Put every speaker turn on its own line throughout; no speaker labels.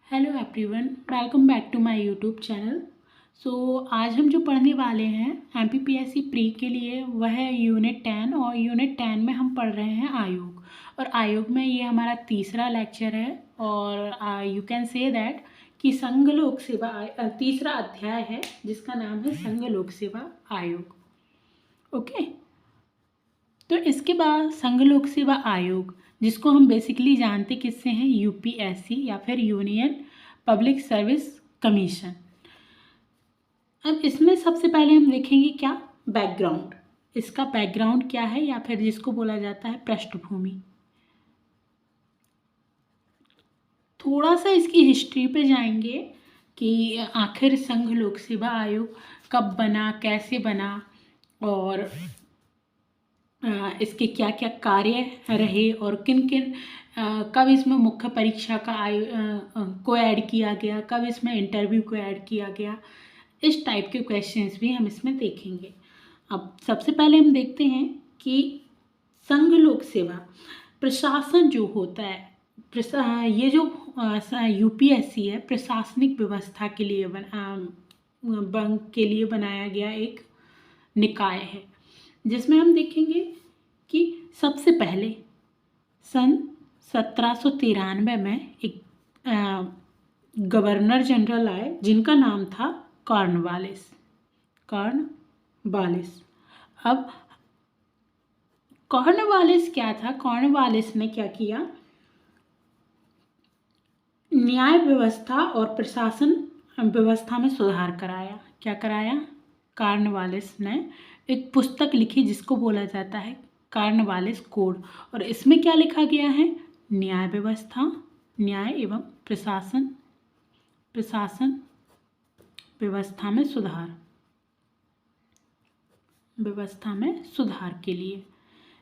Hello everyone, welcome back to my YouTube channel. आज हम जो पढ़ने वाले हैं एमपीपीएससी प्री के लिए वह है यूनिट 10 और यूनिट 10 में हम पढ़ रहे हैं आयोग। और आयोग में ये हमारा तीसरा लेक्चर है और यू कैन से दैट कि संघ लोक सेवा तीसरा अध्याय है जिसका नाम है संघ लोक सेवा आयोग। ओके, तो इसके बाद संघ लोक सेवा आयोग, जिसको हम बेसिकली जानते किससे हैं, यूपीएससी या फिर यूनियन पब्लिक सर्विस कमीशन। अब इसमें सबसे पहले हम देखेंगे क्या बैकग्राउंड, इसका बैकग्राउंड क्या है या फिर जिसको बोला जाता है पृष्ठभूमि। थोड़ा सा इसकी हिस्ट्री पे जाएंगे कि आखिर संघ लोक सेवा आयोग कब बना, कैसे बना और इसके क्या क्या कार्य रहे और किन किन कब इसमें मुख्य परीक्षा का को ऐड किया गया, कब इसमें इंटरव्यू को ऐड किया गया। इस टाइप के क्वेश्चंस भी हम इसमें देखेंगे। अब सबसे पहले हम देखते हैं कि संघ लोक सेवा प्रशासन जो होता है, ये जो यूपीएससी है प्रशासनिक व्यवस्था के लिए बनाया गया एक निकाय है, जिसमें हम देखेंगे कि सबसे पहले सन 1793 में एक गवर्नर जनरल आए जिनका नाम था कॉर्नवालिस। अब कॉर्नवालिस क्या था, कॉर्नवालिस ने क्या किया, न्याय व्यवस्था और प्रशासन व्यवस्था में सुधार कराया। क्या कराया? कॉर्नवालिस ने एक पुस्तक लिखी जिसको बोला जाता है कॉर्नवालिस कोड, और इसमें क्या लिखा गया है, न्याय व्यवस्था, न्याय एवं प्रशासन व्यवस्था में सुधार के लिए।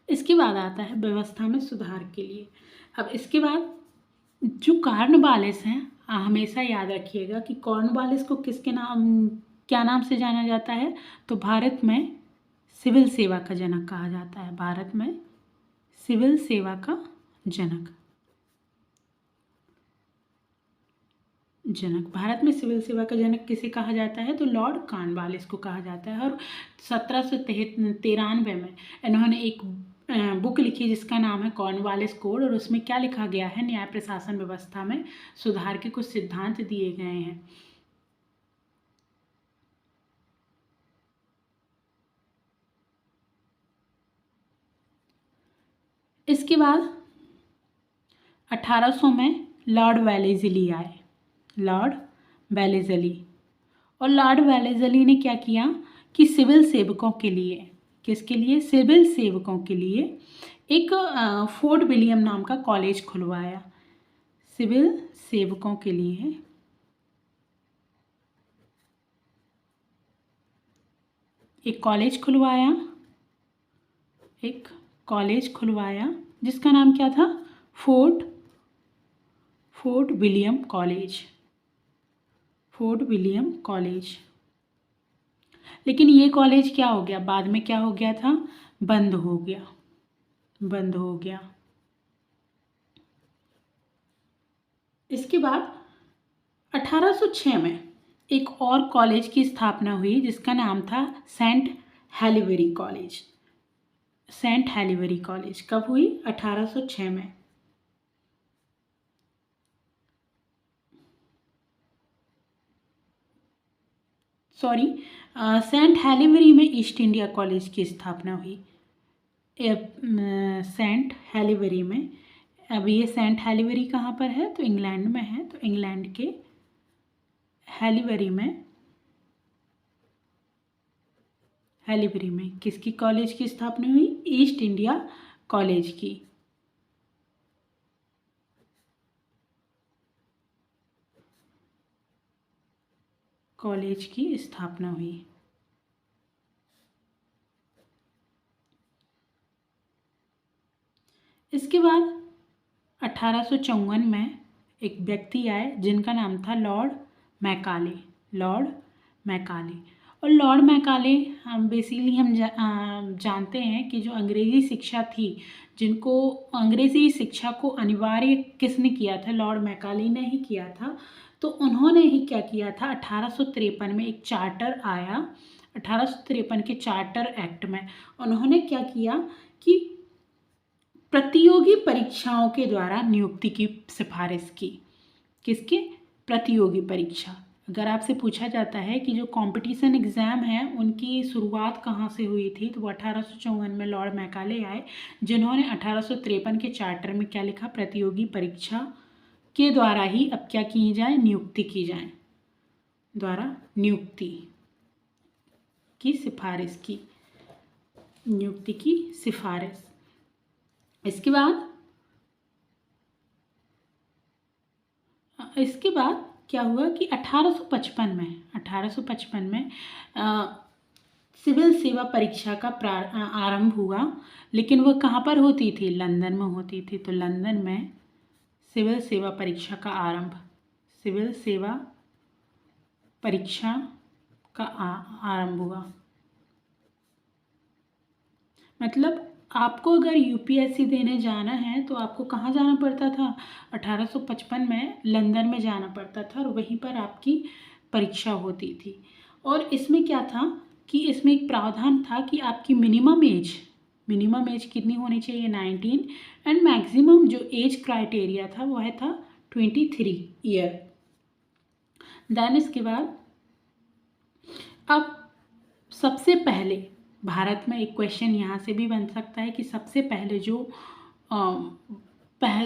इसके बाद आता है व्यवस्था में सुधार के लिए। अब इसके बाद जो कॉर्नवालिस हैं, हमेशा याद रखिएगा कि कॉर्नवालिस को क्या नाम से जाना जाता है, तो भारत में सिविल सेवा का जनक कहा जाता है। भारत में सिविल सेवा का जनक भारत में सिविल सेवा का जनक किसे कहा जाता है, तो लॉर्ड कॉर्नवालिस को कहा जाता है। और 1793 में इन्होंने एक बुक लिखी जिसका नाम है कॉर्नवालिस कोड, और उसमें क्या लिखा गया है, न्याय प्रशासन व्यवस्था में सुधार के कुछ सिद्धांत दिए गए हैं। इसके बाद 1800 में लॉर्ड वेलेज़ली आए, लॉर्ड वेलेज़ली। और लॉर्ड वेलेज़ली ने क्या किया कि सिविल सेवकों के लिए, किसके लिए, सिविल सेवकों के लिए एक फोर्ट विलियम नाम का कॉलेज खुलवाया। सिविल सेवकों के लिए एक कॉलेज खुलवाया जिसका नाम क्या था, फोर्ट विलियम कॉलेज। लेकिन ये कॉलेज क्या हो गया, बाद में क्या हो गया था, बंद हो गया। इसके बाद 1806 में एक और कॉलेज की स्थापना हुई जिसका नाम था सेंट हेलिवरी कॉलेज। कब हुई, 1806 में। सेंट हेलिवरी में ईस्ट इंडिया कॉलेज की स्थापना हुई। सेंट हेलिवरी में, अब ये सेंट हेलिवरी कहाँ पर है, तो इंग्लैंड में है। तो इंग्लैंड के हेलिवरी में किसकी कॉलेज की स्थापना हुई, ईस्ट इंडिया कॉलेज की। स्थापना हुई। इसके बाद 1854 में एक व्यक्ति आए जिनका नाम था लॉर्ड मैकाले। और लॉर्ड मैकाले हम जानते हैं कि जो अंग्रेज़ी शिक्षा थी जिनको अंग्रेज़ी शिक्षा को अनिवार्य किसने किया था? लॉर्ड मैकाले ने ही किया था। तो उन्होंने ही क्या किया था, 1853 में एक चार्टर आया। 1853 के चार्टर एक्ट में उन्होंने क्या किया कि प्रतियोगी परीक्षाओं के द्वारा नियुक्ति की सिफारिश की। किसके? प्रतियोगी परीक्षा। अगर आपसे पूछा जाता है कि जो कंपटीशन एग्ज़ाम है उनकी शुरुआत कहाँ से हुई थी, तो वो 1854 में लॉर्ड मैकाले आए, जिन्होंने 1853 के चार्टर में क्या लिखा, प्रतियोगी परीक्षा के द्वारा ही अब क्या की जाए, नियुक्ति की जाए, द्वारा नियुक्ति की सिफारिश की, नियुक्ति की सिफारिश। इसके बाद क्या हुआ कि 1855 में सिविल सेवा परीक्षा का आरंभ हुआ, लेकिन वह कहाँ पर होती थी? लंदन में होती थी। तो लंदन में सिविल सेवा परीक्षा का आरंभ, सिविल सेवा परीक्षा का आरंभ हुआ। मतलब आपको अगर यूपीएससी देने जाना है तो आपको कहाँ जाना पड़ता था? 1855 में लंदन में जाना पड़ता था और वहीं पर आपकी परीक्षा होती थी। और इसमें क्या था कि इसमें एक प्रावधान था कि आपकी मिनिमम एज कितनी होनी चाहिए? 19, एंड मैक्सिमम जो एज क्राइटेरिया था वह था 23 ईयर। देन इसके बाद अब सबसे पहले भारत में एक क्वेश्चन यहाँ से भी बन सकता है कि सबसे पहले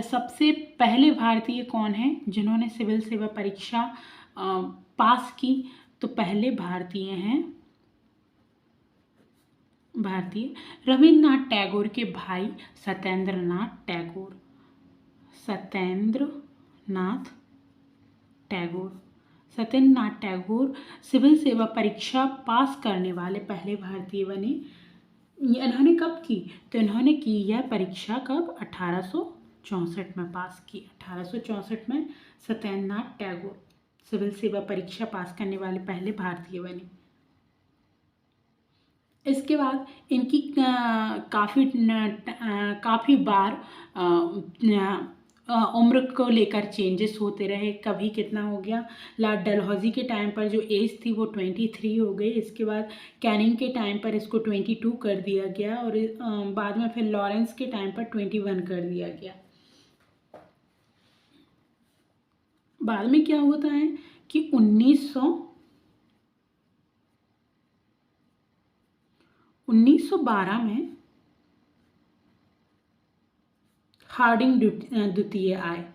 सबसे पहले भारतीय कौन है जिन्होंने सिविल सेवा परीक्षा पास की? तो पहले भारतीय हैं रविन्द्रनाथ टैगोर के भाई सत्येंद्रनाथ टैगोर सिविल सेवा परीक्षा पास करने वाले पहले भारतीय बने। इन्होंने कब की? तो इन्होंने की यह परीक्षा कब? 1864 में पास की। 1864 में सत्येंद्रनाथ टैगोर सिविल सेवा परीक्षा पास करने वाले पहले भारतीय बने। इसके बाद इनकी काफ़ी बार उम्र को लेकर चेंजेस होते रहे। कभी कितना हो गया, लॉर्ड डलहौजी के टाइम पर जो एज थी वो 23 हो गई। इसके बाद कैनिंग के टाइम पर इसको 22 कर दिया गया और बाद में फिर लॉरेंस के टाइम पर 21 कर दिया गया। बाद में क्या होता है कि 1912 में हार्डिंग द्वितीय आए।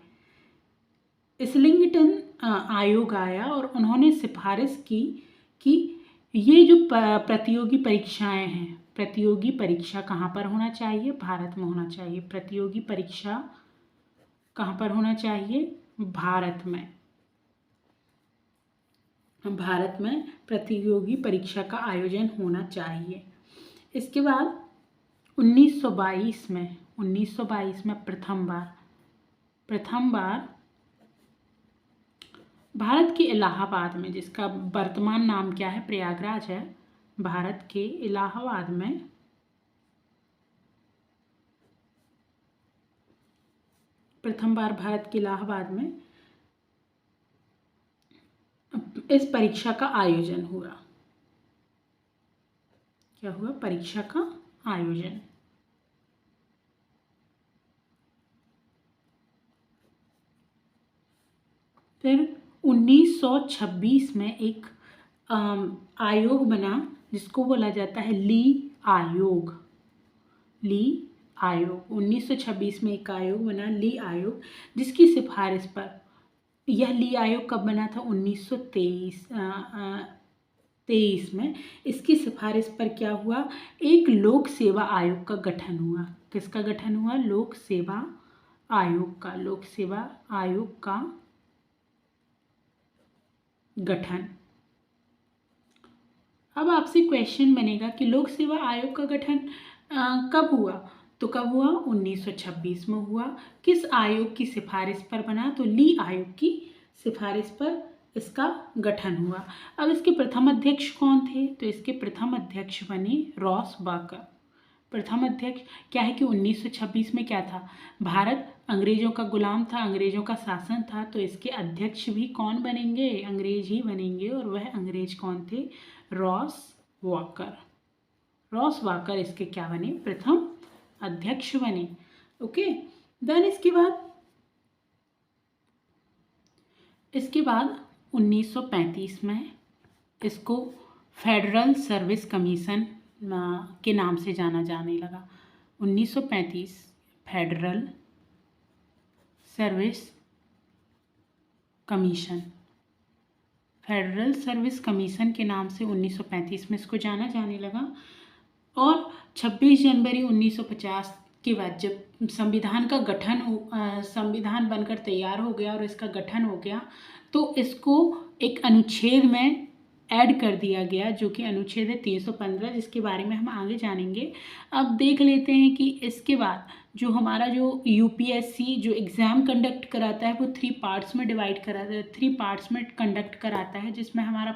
इस्लिंगटन आयोग आया और उन्होंने सिफारिश की कि ये जो प्रतियोगी परीक्षाएं हैं, प्रतियोगी परीक्षा कहाँ पर होना चाहिए? भारत में होना चाहिए। प्रतियोगी परीक्षा कहाँ पर होना चाहिए? भारत में प्रतियोगी परीक्षा का आयोजन होना चाहिए। इसके बाद 1922 में प्रथम बार भारत के इलाहाबाद में, जिसका वर्तमान नाम क्या है? प्रयागराज है। भारत के इलाहाबाद में प्रथम बार भारत के इलाहाबाद में इस परीक्षा का आयोजन हुआ। क्या हुआ? परीक्षा का आयोजन। फिर 1926 में एक आयोग बना जिसको बोला जाता है ली आयोग। 1926 में एक आयोग बना, ली आयोग, जिसकी सिफारिश पर यह ली आयोग कब बना था? 1923 में। इसकी सिफारिश पर क्या हुआ? एक लोक सेवा आयोग का गठन हुआ। किसका गठन हुआ? लोक सेवा आयोग का गठन। अब आपसे क्वेश्चन बनेगा कि लोक सेवा आयोग का गठन कब हुआ? तो कब हुआ? 1926 में हुआ। किस आयोग की सिफारिश पर बना? तो ली आयोग की सिफारिश पर इसका गठन हुआ। अब इसके प्रथम अध्यक्ष कौन थे? तो इसके प्रथम अध्यक्ष बने रॉस बाकर। प्रथम अध्यक्ष क्या है कि 1926 में क्या था, भारत अंग्रेजों का गुलाम था, अंग्रेजों का शासन था, तो इसके अध्यक्ष भी कौन बनेंगे, अंग्रेज ही बनेंगे। और वह अंग्रेज कौन थे, रॉस वॉकर। रॉस वॉकर इसके क्या बने, प्रथम अध्यक्ष बने। ओके, देन इसके बाद 1935 में इसको फेडरल सर्विस कमीशन के नाम से जाना जाने लगा। 1935 federal service commission, federal service commission के नाम से 1935 में इसको जाना जाने लगा। और 26 जनवरी 1950 के बाद जब संविधान का गठन संविधान बनकर तैयार हो गया और इसका गठन हो गया, तो इसको एक अनुच्छेद में ऐड कर दिया गया, जो कि अनुच्छेद है 315, जिसके बारे में हम आगे जानेंगे। अब देख लेते हैं कि इसके बाद जो हमारा जो यूपीएससी जो एग्ज़ाम कंडक्ट कराता है वो 3 पार्ट्स में डिवाइड कराता है, 3 पार्ट्स में कंडक्ट कराता है, जिसमें हमारा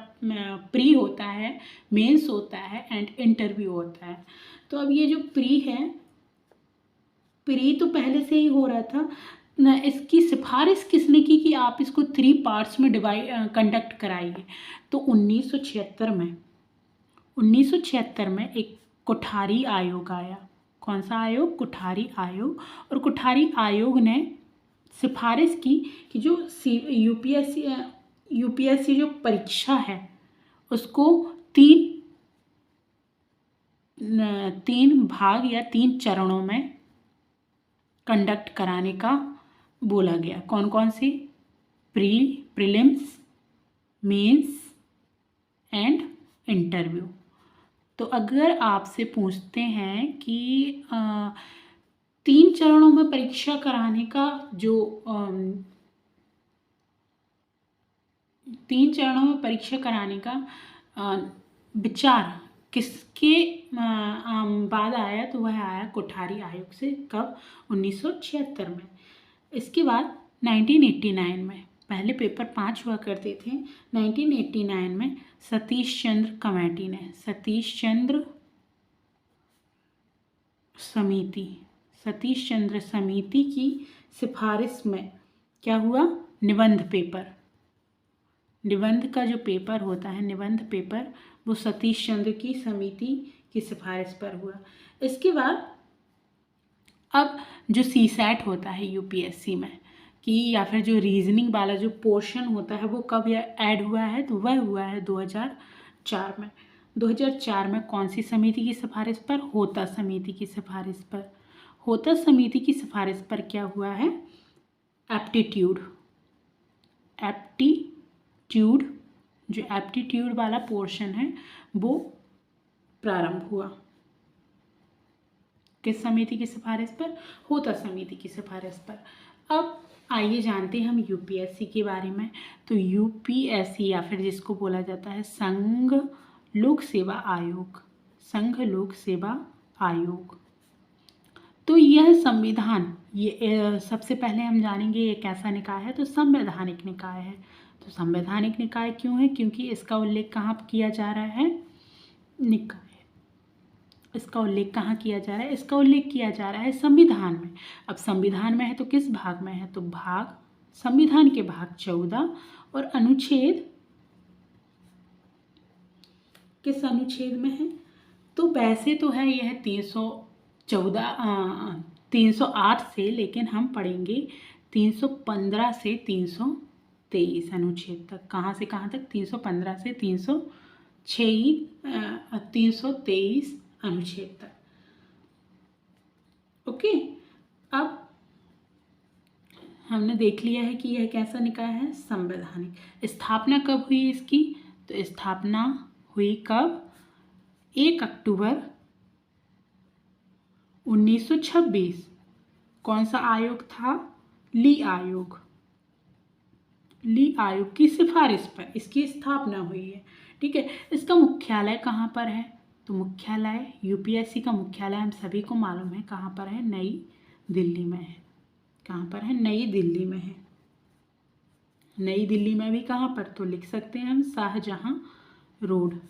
प्री होता है, मेंस होता है एंड इंटरव्यू होता है। तो अब ये जो प्री है, प्री तो पहले से ही हो रहा था न, इसकी सिफारिश किसने की कि आप इसको 3 पार्ट्स में कंडक्ट कराइए। तो 1976 में एक कोठारी आयोग आया। कौन सा आयोग, कोठारी आयोग। और कोठारी आयोग ने सिफारिश की कि जो यूपीएससी जो परीक्षा है उसको 3 भाग या 3 चरणों में कंडक्ट कराने का बोला गया। कौन कौन सी, प्रीलिम्स, मेंस एंड इंटरव्यू। तो अगर आपसे पूछते हैं कि 3 चरणों में परीक्षा कराने का जो 3 चरणों में परीक्षा कराने का विचार किसके बाद आया, तो वह आया कोठारी आयोग से। कब, 1976 में। इसके बाद 1989 में, पहले पेपर 5 हुआ करते थे, 1989 में सतीश चंद्र कमेटी ने, सतीश चंद्र समिति की सिफारिश में क्या हुआ, निबंध का जो पेपर होता है, निबंध पेपर, वो सतीश चंद्र की समिति की सिफारिश पर हुआ। इसके बाद अब जो सीसैट होता है यूपीएससी में कि या फिर जो रीजनिंग वाला जो पोर्शन होता है वो कब ऐड हुआ है, तो वह हुआ है 2004 में। 2004 में कौन सी समिति की सिफारिश पर, होता समिति की सिफारिश पर। होता समिति की सिफारिश पर क्या हुआ है, एप्टीट्यूड, जो एप्टीट्यूड वाला पोर्शन है वो प्रारंभ हुआ। किस समिति की सिफारिश पर, होता समिति की सिफारिश पर। अब आइए जानते हैं हम यूपीएससी के बारे में। तो यूपीएससी या फिर जिसको बोला जाता है संघ लोक सेवा आयोग, तो यह संविधान, ये सबसे पहले हम जानेंगे ये कैसा निकाय है, तो संवैधानिक निकाय है। तो संवैधानिक निकाय क्यों है, क्योंकि इसका उल्लेख कहाँ किया जा रहा है, निकाय, इसका उल्लेख कहाँ किया जा रहा है, इसका उल्लेख किया जा रहा है संविधान में। अब संविधान में है तो किस भाग में है, तो संविधान के भाग 14 और अनुच्छेद, किस अनुच्छेद में है, तो वैसे तो है यह 308 से, लेकिन हम पढ़ेंगे 315 से 323 अनुच्छेद तक। कहाँ से कहाँ तक, 315 से 323 अनुच्छेद तक। ओके, अब हमने देख लिया है कि यह कैसा निकाय है, संवैधानिक। स्थापना कब हुई इसकी, तो स्थापना हुई कब, 1 अक्टूबर 1926। कौन सा आयोग था, ली आयोग की सिफारिश पर इसकी स्थापना हुई है। ठीक है, इसका मुख्यालय कहाँ पर है, तो मुख्यालय, यूपीएससी का मुख्यालय हम सभी को मालूम है कहाँ पर है, नई दिल्ली में है। कहाँ पर है, नई दिल्ली में है। नई दिल्ली में भी कहाँ पर, तो लिख सकते हैं हम शाहजहां रोड,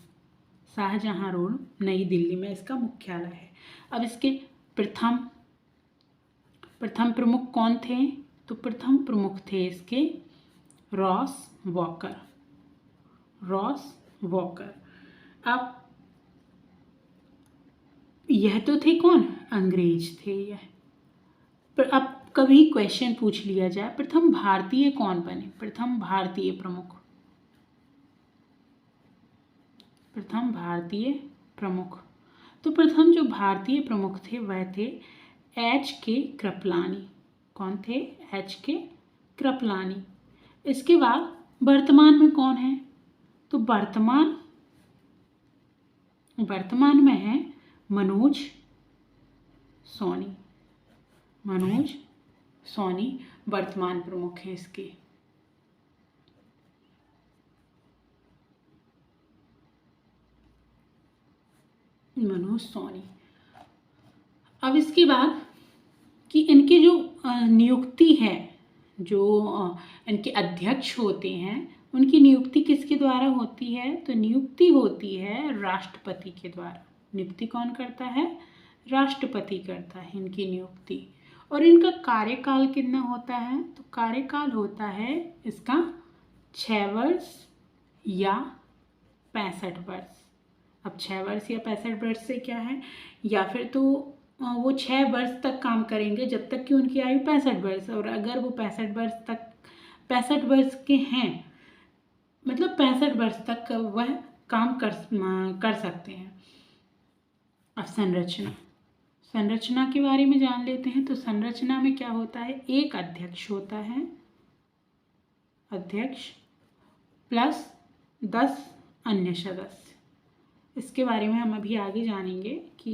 शाहजहां रोड, नई दिल्ली में इसका मुख्यालय है। अब इसके प्रथम प्रमुख कौन थे? तो प्रथम प्रमुख थे इसके रॉस वॉकर। अब यह तो थे कौन? अंग्रेज थे यह। पर अब कभी क्वेश्चन पूछ लिया जाए, प्रथम भारतीय कौन बने? प्रथम भारतीय प्रमुख। तो प्रथम जो भारतीय प्रमुख थे वह थे H.K. कृपलानी। कौन थे? H.K. कृपलानी। इसके बाद वर्तमान में कौन है? तो वर्तमान में है मनोज सोनी वर्तमान प्रमुख है इसके। मनोज सोनी। अब इसके बाद कि इनकी जो नियुक्ति है, जो इनके अध्यक्ष होते हैं, उनकी नियुक्ति किसके द्वारा होती है? तो नियुक्ति होती है राष्ट्रपति के द्वारा। नियुक्ति कौन करता है? राष्ट्रपति करता है इनकी नियुक्ति। और इनका कार्यकाल कितना होता है? तो कार्यकाल होता है इसका 6 वर्ष या 65 वर्ष। अब 6 वर्ष या 65 वर्ष से क्या है, या फिर तो वो 6 वर्ष तक काम करेंगे जब तक कि उनकी आयु 65 वर्ष, और अगर वो 65 वर्ष के हैं, मतलब 65 वर्ष तक वह काम कर सकते हैं। अब संरचना के बारे में जान लेते हैं। तो संरचना में क्या होता है? एक अध्यक्ष होता है, अध्यक्ष प्लस 10 अन्य सदस्य। इसके बारे में हम अभी आगे जानेंगे कि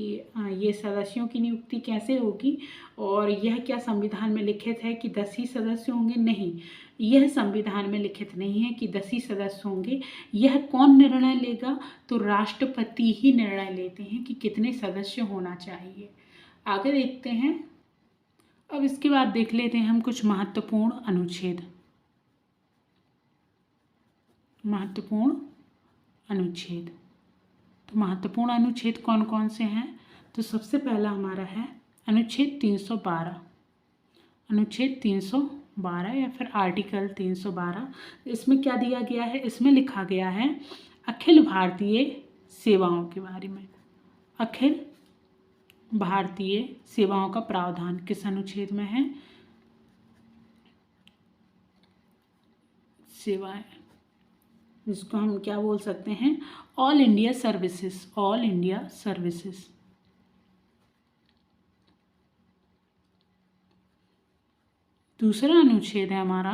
ये सदस्यों की नियुक्ति कैसे होगी, और यह क्या संविधान में लिखित है कि 10 ही सदस्य होंगे? नहीं, यह संविधान में लिखित नहीं है कि 10 ही सदस्य होंगे। यह कौन निर्णय लेगा? तो राष्ट्रपति ही निर्णय लेते हैं कि कितने सदस्य होना चाहिए। आगे देखते हैं। अब इसके बाद देख लेते हैं हम कुछ महत्वपूर्ण अनुच्छेद। तो महत्वपूर्ण अनुच्छेद कौन कौन से हैं? तो सबसे पहला हमारा है अनुच्छेद 312। अनुच्छेद 312 या फिर आर्टिकल 312। इसमें क्या दिया गया है? इसमें लिखा गया है अखिल भारतीय सेवाओं के बारे में। अखिल भारतीय सेवाओं का प्रावधान किस अनुच्छेद में है? सेवाएं, जिसको हम क्या बोल सकते हैं? All India services. दूसरा अनुच्छेद है हमारा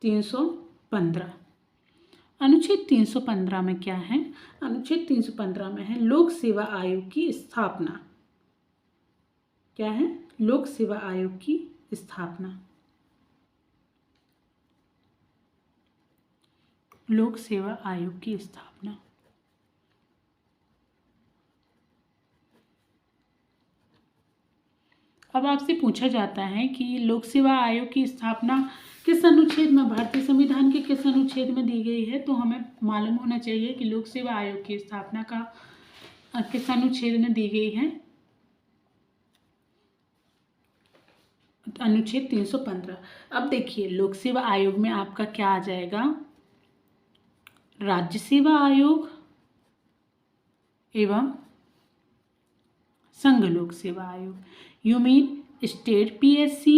315। अनुच्छेद 315 में क्या है? अनुच्छेद 315 में है लोक सेवा आयोग की स्थापना। क्या है? लोक सेवा आयोग की स्थापना। लोक सेवा आयोग की स्थापना। अब आपसे पूछा जाता है कि लोक सेवा आयोग की स्थापना किस अनुच्छेद में, भारतीय संविधान के किस अनुच्छेद में दी गई है? तो हमें मालूम होना चाहिए कि लोक सेवा आयोग की स्थापना का किस अनुच्छेद में दी गई है? अनुच्छेद 315। अब देखिए, लोक सेवा आयोग में आपका क्या आ जाएगा? राज्य सेवा आयोग एवं संघ लोक सेवा आयोग। You mean state PSC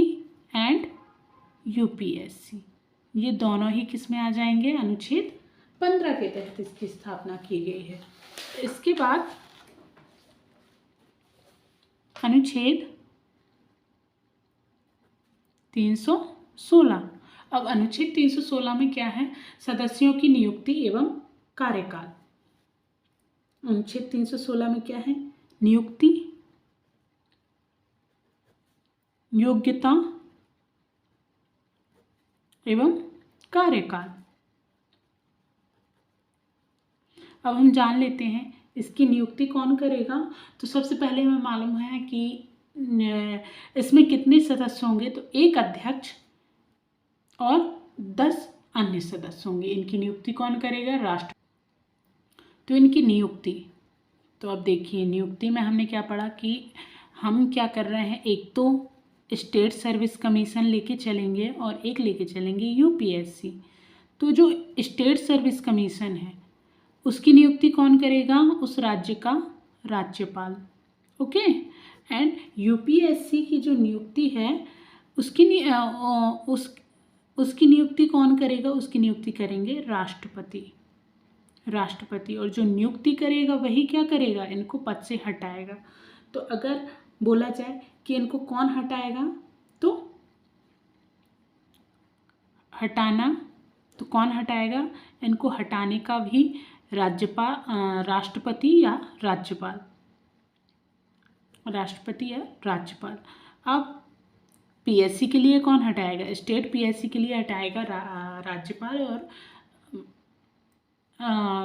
and UPSC, ये दोनों ही किस में आ जाएंगे? अनुच्छेद 15 के तहत इसकी स्थापना की गई है। इसके बाद अनुच्छेद 316। अब अनुच्छेद 316 में क्या है? सदस्यों की नियुक्ति एवं कार्यकाल। अनुच्छेद 316 में क्या है? नियुक्ति, योग्यता एवं कार्यकाल। अब हम जान लेते हैं इसकी नियुक्ति कौन करेगा। तो सबसे पहले हमें मालूम है कि इसमें कितने सदस्य होंगे। तो एक अध्यक्ष और 10 अन्य सदस्य होंगे। इनकी नियुक्ति कौन करेगा? राष्ट्र। तो इनकी नियुक्ति, तो अब देखिए नियुक्ति में हमने क्या पढ़ा कि हम क्या कर रहे हैं, एक तो स्टेट सर्विस कमीशन लेके चलेंगे और एक लेके चलेंगे यूपीएससी। तो जो स्टेट सर्विस कमीशन है उसकी नियुक्ति कौन करेगा? उस राज्य का राज्यपाल। ओके। एंड यूपीएससी की जो नियुक्ति है उसकी नियुक्ति कौन करेगा? उसकी नियुक्ति करेंगे राष्ट्रपति। राष्ट्रपति, और जो नियुक्ति करेगा वही क्या करेगा? इनको पद से हटाएगा। तो अगर बोला जाए कि इनको कौन हटाएगा, तो हटाना, तो कौन हटाएगा? इनको हटाने का भी राष्ट्रपति या राज्यपाल, राष्ट्रपति या राज्यपाल। अब पीएससी के लिए कौन हटाएगा? स्टेट पीएससी के लिए हटाएगा राज्यपाल, और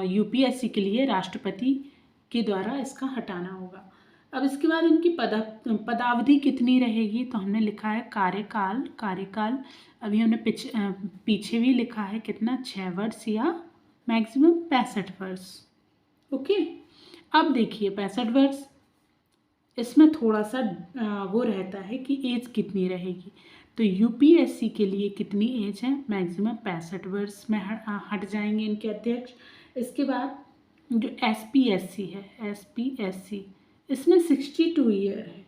यूपीएससी के लिए राष्ट्रपति के द्वारा इसका हटाना होगा। अब इसके बाद इनकी पदावधि कितनी रहेगी? तो हमने लिखा है कार्यकाल अभी हमने पीछे भी लिखा है कितना, 6 वर्ष या मैक्सिमम 65 वर्ष। ओके। अब देखिए 65 वर्ष, इसमें थोड़ा सा वो रहता है कि एज कितनी रहेगी। तो यूपीएससी के लिए कितनी एज है? मैक्सिमम 65 वर्ष में हट जाएंगे इनके अध्यक्ष। इसके बाद जो एसपीएससी है, एसपीएससी, इसमें 62 ईयर है।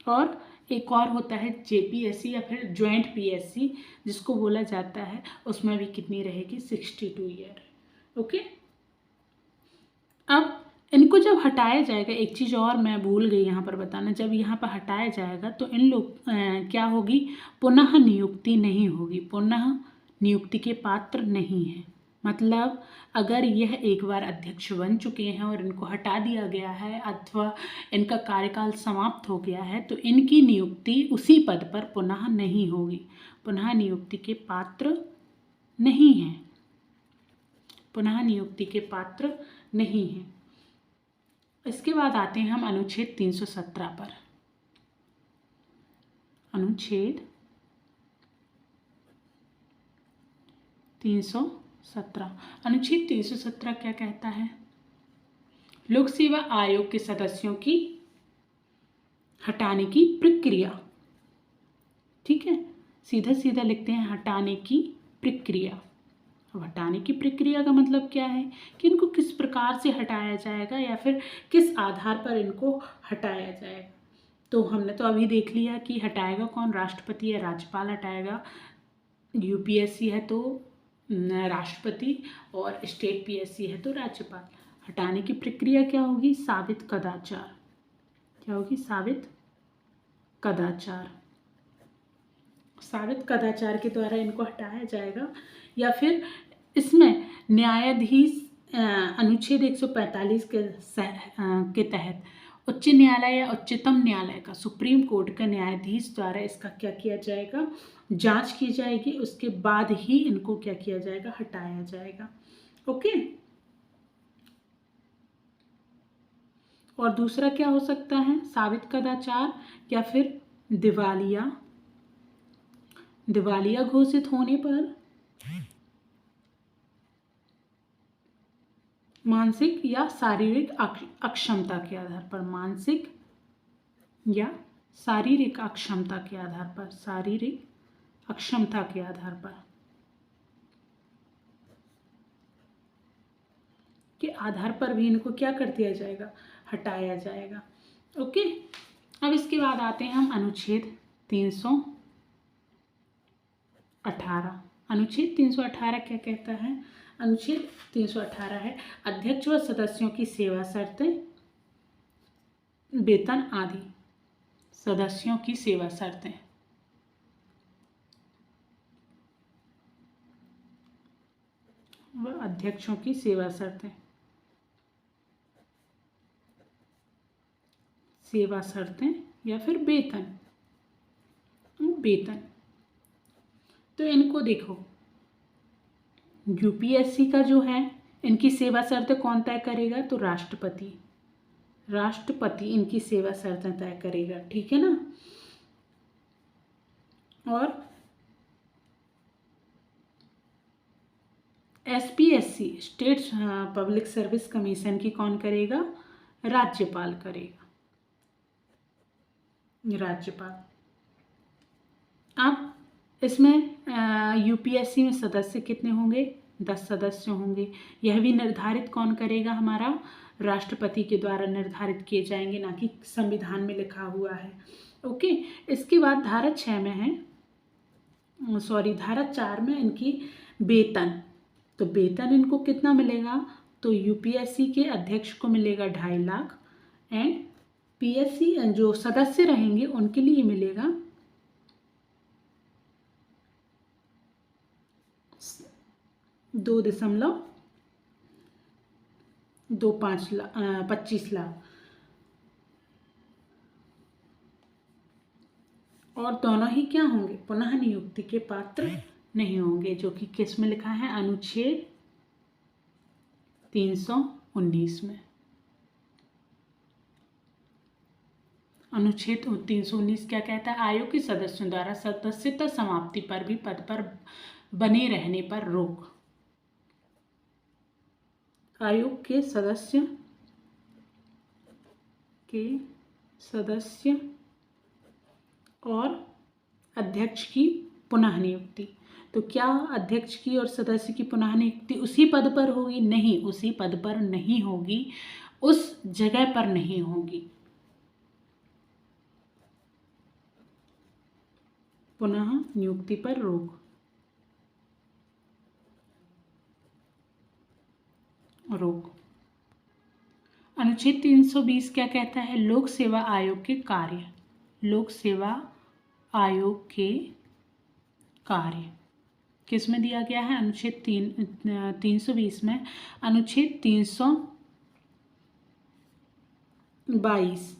और एक और होता है जेपीएससी या फिर ज्वाइंट पीएससी जिसको बोला जाता है, उसमें भी कितनी रहेगी? 62 ईयर। ओके। अब इनको जब हटाया जाएगा, एक चीज़ और मैं भूल गई यहाँ पर बताना, जब यहाँ पर हटाया जाएगा तो इन लोग क्या होगी? पुनः नियुक्ति नहीं होगी, पुनः नियुक्ति के पात्र नहीं है। मतलब अगर यह एक बार अध्यक्ष बन चुके हैं और इनको हटा दिया गया है अथवा इनका कार्यकाल समाप्त हो गया है, तो इनकी नियुक्ति उसी पद पर पुनः नहीं होगी, पुनः नियुक्ति के पात्र नहीं है, पुनः नियुक्ति के पात्र नहीं है। इसके बाद आते हैं हम अनुच्छेद 317 पर। अनुच्छेद 317, अनुच्छेद 317 क्या कहता है? लोक सेवा आयोग के सदस्यों की हटाने की प्रक्रिया। ठीक है, सीधा सीधा लिखते हैं हटाने की प्रक्रिया। अब हटाने की प्रक्रिया का मतलब क्या है कि इनको किस प्रकार से हटाया जाएगा या फिर किस आधार पर इनको हटाया जाएगा। तो हमने तो अभी देख लिया कि हटाएगा कौन? राष्ट्रपति या राज्यपाल हटाएगा। यूपीएससी है तो राष्ट्रपति और स्टेट पीएससी है तो राज्यपाल। हटाने की प्रक्रिया क्या होगी? साबित कदाचार। क्या होगी? साबित कदाचार। साबित कदाचार के द्वारा इनको हटाया जाएगा। या फिर इसमें न्यायाधीश अनुच्छेद 145 के तहत उच्च न्यायालय या उच्चतम न्यायालय का, सुप्रीम कोर्ट का न्यायाधीश द्वारा इसका क्या किया जाएगा? जांच की जाएगी। उसके बाद ही इनको क्या किया जाएगा? हटाया जाएगा। ओके। और दूसरा क्या हो सकता है? साबित कदाचार या फिर दिवालिया घोषित होने पर, मानसिक या शारीरिक अक्षमता के आधार पर, मानसिक या शारीरिक अक्षमता के आधार पर, शारीरिक अक्षमता के आधार पर के आधार पर भी इनको क्या कर दिया जाएगा? हटाया जाएगा। ओके। अब इसके बाद आते हैं हम अनुच्छेद 318। अनुच्छेद 318 क्या कहता है? अनुच्छेद 318 है अध्यक्ष व सदस्यों की सेवा शर्तें, वेतन आदि। सदस्यों की सेवा शर्तें, व अध्यक्षों की सेवा शर्तें, सेवा शर्तें या फिर वेतन। तो इनको देखो, यूपीएससी का जो है इनकी सेवा शर्तें कौन तय करेगा? तो राष्ट्रपति इनकी सेवा शर्तें तय करेगा। ठीक है ना। और SPSC state public service commission की कौन करेगा? राज्यपाल करेगा, राज्यपाल। अब इसमें यूपीएससी में सदस्य कितने होंगे? 10 सदस्य होंगे। यह भी निर्धारित कौन करेगा? हमारा राष्ट्रपति के द्वारा निर्धारित किए जाएंगे, ना कि संविधान में लिखा हुआ है। ओके। इसके बाद धारा 6 में है, धारा 4 में इनकी वेतन। तो वेतन इनको कितना मिलेगा? तो यूपीएससी के अध्यक्ष को मिलेगा 2.5 लाख एंड पीएससी जो सदस्य रहेंगे उनके लिए मिलेगा 2.25 लाख। और दोनों ही क्या होंगे? पुनः नियुक्ति के पात्र नहीं होंगे, जो कि किस में लिखा है? अनुच्छेद 319 में। अनुच्छेद 319 क्या कहता है? आयोग के सदस्यों द्वारा सदस्यता समाप्ति पर भी पद पर बने रहने पर रोक। आयोग के सदस्य और अध्यक्ष की पुनः नियुक्ति। तो क्या अध्यक्ष की और सदस्य की पुनः नियुक्ति उसी पद पर होगी? नहीं, उसी पद पर नहीं होगी, उस जगह पर नहीं होगी। पुनः नियुक्ति पर रोक। अनुच्छेद 320 क्या कहता है? लोक सेवा आयोग के कार्य। लोक सेवा आयोग के कार्य किस में दिया गया है? अनुच्छेद 320 में। अनुच्छेद 322,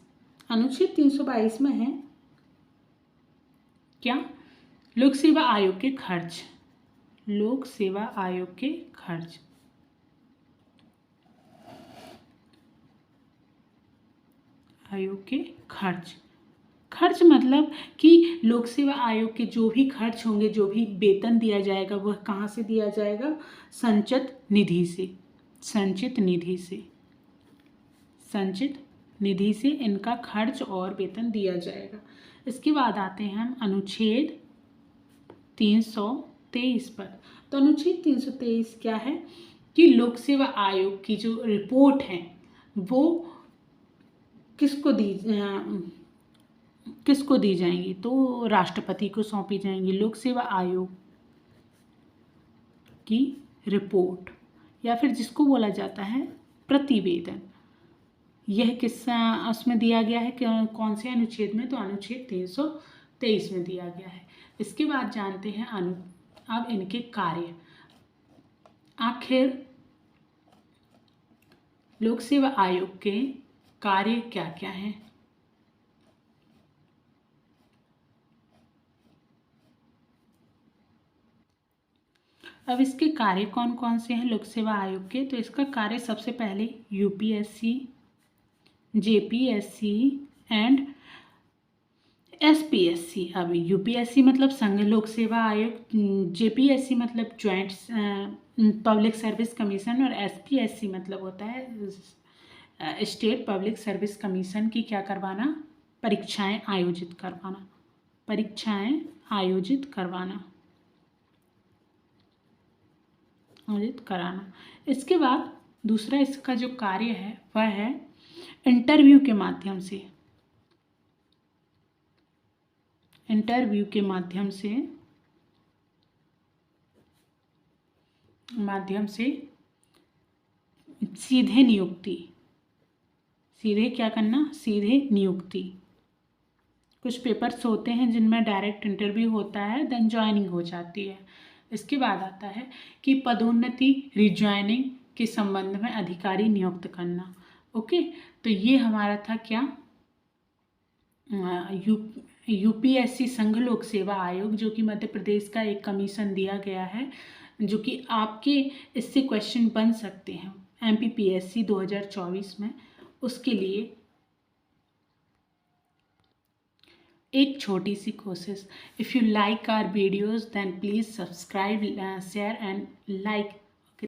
अनुच्छेद 322 में है क्या? लोक सेवा आयोग के खर्च। लोक सेवा आयोग के खर्च। आयोग के खर्च। खर्च मतलब कि लोक सेवा आयोग के जो भी खर्च होंगे, जो भी वेतन दिया जाएगा, वह कहाँ से दिया जाएगा? संचित निधि से। संचित निधि से। संचित निधि से इनका खर्च और वेतन दिया जाएगा। इसके बाद आते हैं हम अनुच्छेद 323 पर। तो अनुच्छेद 323 क्या है? कि लोक सेवा आयोग की जो रिपोर्ट है वो किसको दी जाएंगी? तो राष्ट्रपति को सौंपी जाएंगी। लोक सेवा आयोग की रिपोर्ट, या फिर जिसको बोला जाता है प्रतिवेदन, यह किस उसमें दिया गया है? कौन से अनुच्छेद में? तो अनुच्छेद 323 में दिया गया है। इसके बाद जानते हैं अब इनके कार्य। आखिर लोक सेवा आयोग के कार्य क्या क्या हैं? अब इसके कार्य कौन कौन से हैं लोक सेवा आयोग के? तो इसका कार्य सबसे पहले यूपीएससी, जेपीएससी एंड एसपीएससी। अब यूपीएससी मतलब संघ लोक सेवा आयोग, जेपीएससी मतलब ज्वाइंट पब्लिक सर्विस कमीशन, और एसपीएससी मतलब होता है स्टेट पब्लिक सर्विस कमीशन की क्या करवाना? परीक्षाएं आयोजित करवाना। परीक्षाएं आयोजित कराना। इसके बाद दूसरा इसका जो कार्य है वह है इंटरव्यू के माध्यम से। इंटरव्यू के माध्यम से सीधे नियुक्ति। सीधे क्या करना? सीधे नियुक्ति। कुछ पेपर्स होते हैं जिनमें डायरेक्ट इंटरव्यू होता है, देन ज्वाइनिंग हो जाती है। इसके बाद आता है कि पदोन्नति, रिज्वाइनिंग के संबंध में अधिकारी नियुक्त करना। ओके, तो ये हमारा था क्या? यूपीएससी संघ लोक सेवा आयोग, जो कि मध्य प्रदेश का एक कमीशन दिया गया है, जो कि आपके इससे क्वेश्चन बन सकते हैं एमपीपीएससी 2024 में। उसके लिए एक छोटी सी कोशिश। If you like our videos then please subscribe, share and like